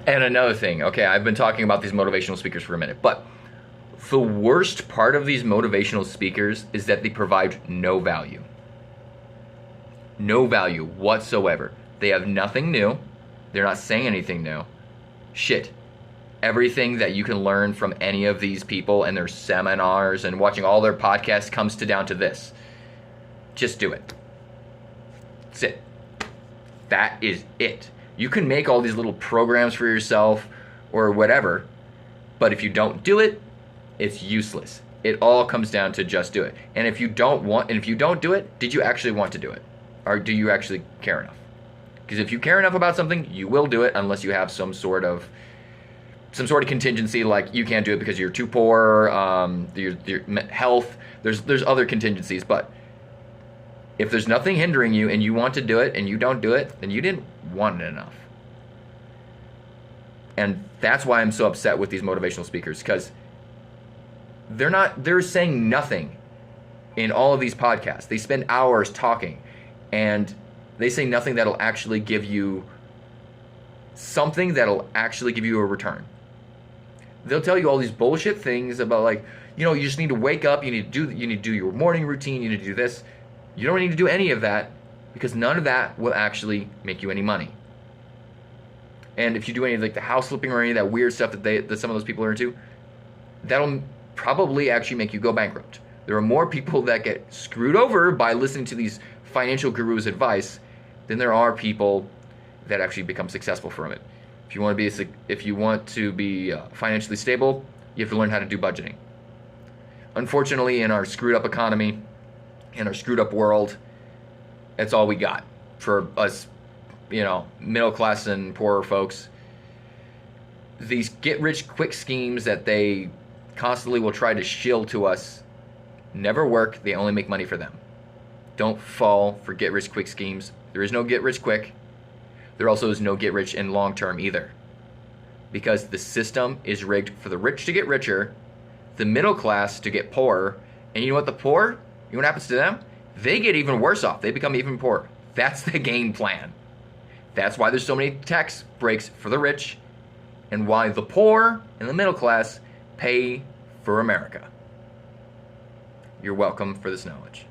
And another thing, okay, I've been talking about these motivational speakers for a minute, but the worst part of these motivational speakers is that they provide no value. No value whatsoever. They have nothing new. They're not saying anything new. Shit. Everything that you can learn from any of these people and their seminars and watching all their podcasts comes down to this. Just do it. That's it. That is it. You can make all these little programs for yourself or whatever, but if you don't do it, it's useless. It all comes down to just do it. And if you don't do it, did you actually want to do it? Or do you actually care enough? Because if you care enough about something, you will do it unless you have some sort of contingency, like you can't do it because you're too poor, your health. There's other contingencies, but if there's nothing hindering you and you want to do it and you don't do it, then you didn't want it enough. And that's why I'm so upset with these motivational speakers, because they're saying nothing in all of these podcasts. They spend hours talking and they say nothing that'll actually give you something that'll actually give you a return. They'll tell you all these bullshit things about, like, you just need to wake up, you need to do your morning routine, you need to do this. You don't need to do any of that, because none of that will actually make you any money. And if you do any of like the house flipping or any of that weird stuff that some of those people are into, that'll probably actually make you go bankrupt. There are more people that get screwed over by listening to these financial gurus' advice than there are people that actually become successful from it. If you want to be financially stable, you have to learn how to do budgeting. Unfortunately, in our screwed up economy, in our screwed up world, that's all we got for us, middle class and poorer folks. These get rich quick schemes that they constantly will try to shill to us never work. They only make money for them. Don't fall for get rich quick schemes. There is no get rich quick. There also is no get rich in long term either, because the system is rigged for the rich to get richer, the middle class to get poorer, and you know what? The poor, you know what happens to them? They get even worse off. They become even poorer. That's the game plan. That's why there's so many tax breaks for the rich, and why the poor and the middle class pay for America. You're welcome for this knowledge.